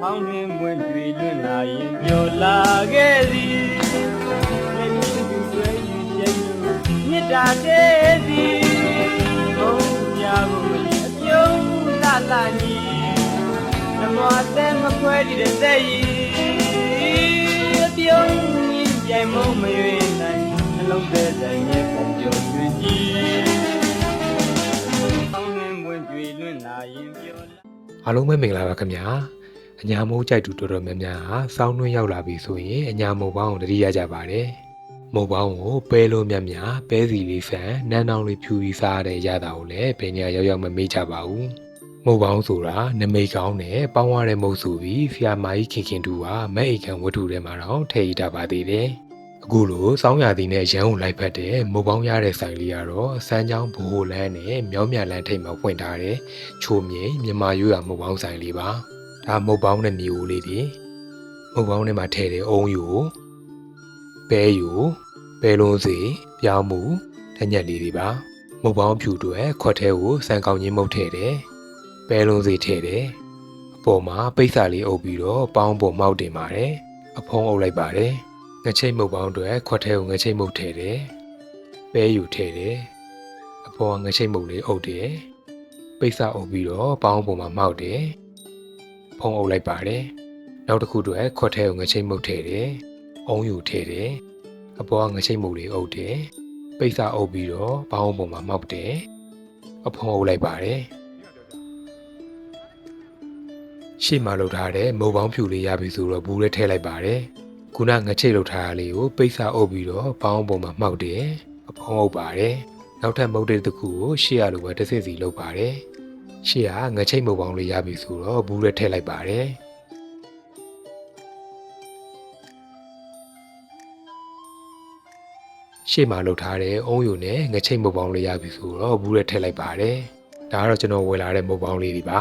ဖောင်းတွင်ပွင့်တွေ့လွတ်လာရင်ပျော်လာခဲ့သည်လက်မြင့်သူတွေယူရှိလို့မေတ္တာတည်းသည်ဘုံပြဖို့အပြုံးလာလာကြီးနမောတဲ့မခွဲတည်တဲ့အပြုံးကြီးပြိုင်မုံမရွေးနိုင်နှလုံးသားတိုင်းရဲ့ပုံကြော်တွေ့ကြည့်ဖောင်းတွင်ပွင့်တွေ့လွတ်လာရင်ပျော်လာအားလုံးပဲမင်္ဂလာပါခင်ဗျာအညာမိုးကြိုက်သူတော်တော်များများဟာစောင်းနှွှဲရောက်လာပြီဆိုရင်အညာမိုးပေါင်းကိုတတိရကြပါတယ်မိုးပေါင်းကိုပဲလို့မြတ်မြတ်ပဲစီလေးဆန်နန်းတောင်လေးဖြူပြီးစားတဲ့ရတာကိုလည်းဘယ်နေရာရောက်ရောက်မမေ့ကြပါဘူးမိုးပေါင်းဆိုတာနမိတ်ကောင်းနဲ့ပေါင်းရတဲ့မုတ်ဆိုပြီးဆရာမကြီးခင်တူဟာမဲ့အိမ်ခံဝတ္ထုထဲမှာတော့ထည့်ရတာပါသေးတယ်အခုလိုစောင်းရသည်နဲ့ရန်ကိုလိုက်ဖက်တဲ့မိုးပေါင်းရတဲ့ဆိုင်လေးကတော့စမ်းချောင်းဘိုးလန်းနဲ့မြောင်းမြလန်းထိပ်မှာဖွင့်ထားတဲ့ချိုမြိတ်မြန်မာရွာမိုးပေါင်းဆိုင်လေးပါဒါမုတ်ပေါင်းနဲ့မျိုးလေးတွေမုတ်ပေါင်းထဲမှာထည့်တဲ့အုံးယူပဲယူပဲလုံးစီပြောင်းမှုတညက်လေးတွေပါမုတ်ပေါင်းဖြူတွေခွက်ထဲကိုစံကောင်းချင်းမုတ်ထည့်တယ်ပဲလုံးစီထည့်တယ်အပေါ်မှာပိတ်စာလေးအုပ်ပြီးတော့ပေါင်းပေါ်မှောက်တင်ပါတယ်အဖုံးအုပ်လိုက်ပါတယ်ငချိတ်မုတ်ပေါင်းတွေခွက်ထဲကိုငချိတ်မုတ်ထည့်တယ်ပဲယူထည့်တယ်အပေါ်ကငချိတ်မုတ်လေးအုပ်တယ်ပိတ်စာအုပ်ပြီးတော့ပေါင်းပေါ်မှာမှောက်တယ်ဖုံးအုပ်လိုက်ပါတယ်နောက်တစ်ခုတည်းခွက်ထဲကိုငချိတ်မုတ်ထည့်တယ်အုံးယူထည့်တယ်အပေါ်ကငချိတ်မုတ်လေးအုပ်တယ်ပိတ်စာအုပ်ပြီးတော့ဘောင်းပုံမှာမှောက်တယ်အဖုံးအုပ်လိုက်ပါတယ်ရှေ့မှာလှုပ်ထားတဲ့မုတ်ပေါင်းဖြူလေးရပြီဆိုတော့ဘူးလေးထည့်လိုက်ပါတယ်ခုနငချိတ်လှုပ်ထားတာလေးကိုပိတ်စာအုပ်ပြီးတော့ဘောင်းပုံမှာမှောက်တယ်အဖုံးအုပ်ပါတယ်နောက်ထပ်မုတ်တဲ့တစ်ခုကိုရှေ့ရလိုပဲတစ်စစ်စီလှုပ်ပါတယ်ရှေ့ကငချိတ်မုတ်ပေါင်းလေးရပြီဆိုတော့ဘူးလေးထည့်လိုက်ပါတယ်ရှေ့မှာလှုပ်ထားတဲ့အုံးယိုနဲ့ငချိတ်မုတ်ပေါင်းလေးရပြီဆိုတော့ဘူးရဲထည့်လိုက်ပါတယ်ဒါကတော့ကျွန်တော်ဝယ်လာတဲ့မုတ်ပေါင်းလေးတွေပါ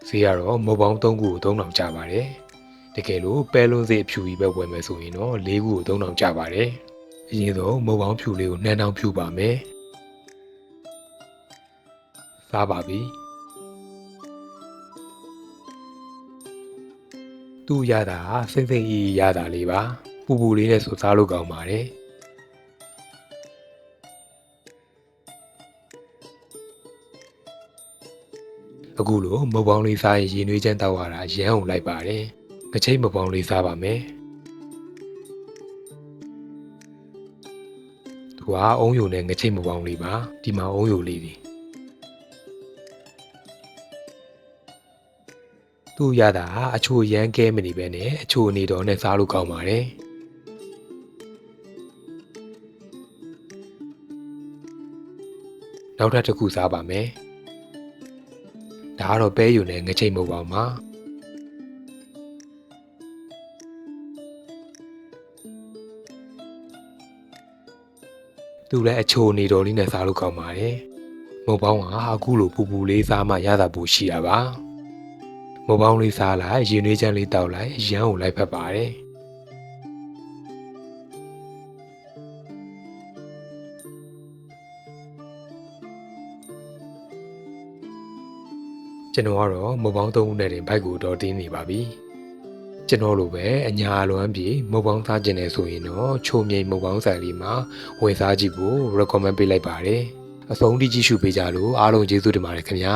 ဈေးကတော့မုတ်ပေါင်း3ခုကို3000ကျပါတယ်တကယ်လို့ပဲလုံးစေးအဖြူကြီးပဲဝယ်မယ်ဆိုရင်တော့4ခုကို3000ကျပါတယ်အရင်ဆုံးမုတ်ပေါင်းဖြူလေးကိုနှမ်းတောင်ဖြူပါမယ်စားပါပြီသူ့ရတာစိမ့်စိမ့်အေးရတာလေးပါပူပူလေးနဲ့ဆိုစားလို့ကောင်းပါတယ်အခုလိုမုတ်ပေါင်းလေးစားရင်ရင်နွေးချမ်းတောက်ရတာရမ်းအောင်လိုက်ပါတယ်ငချိတ်မုတ်ပေါင်းလေးစားပါမယ်သူကအုံးယိုနဲ့ငချိတ်မုတ်ပေါင်းလေးပါဒီမှာအုံးယိုလေးတွေသူ့ရတာအချိုရမ်းကဲမနေပဲနဲ့အချိုအနေတော်နဲ့စားလို့ကောင်းပါတယ်နောက်ထပ်တစ်ခုစားပါမယ်ဒါကတော့ပဲယူနဲ့ငချိတ်မုတ်ပေါင်းပါသူလည်းအချိုနေတော်လေးနဲ့စားလို့ကောင်းပါတယ်မုတ်ပေါင်းကအခုလိုပူပူလေးစားမှရတာပူရှိတာပါမုတ်ပေါင်းလေးစားလိုက်ရင်နွေးချမ်းလေးတောက်လိုက်ရမ်းကိုလိုက်ဖက်ပါတယ်ကျွန်တော်ကတော့မုတ်ပေါင်း3ခုနဲ့တင်ဘိုက်ကိုတော့တင်းနေပါပြီကျွန်တော်လိုပဲအညာလွမ်းပြေမုတ်ပေါင်းစားကျင်နေဆိုရင်တော့ချိုမြိတ်မုတ်ပေါင်းဆိုင်လေးမှာဝယ်စားကြည့်ဖို့ recommend ပေးလိုက်ပါတယ်အဆုံးထိကြည့်ရှုပေးကြလို့အားလုံးကျေးဇူးတင်ပါတယ်ခင်ဗျာ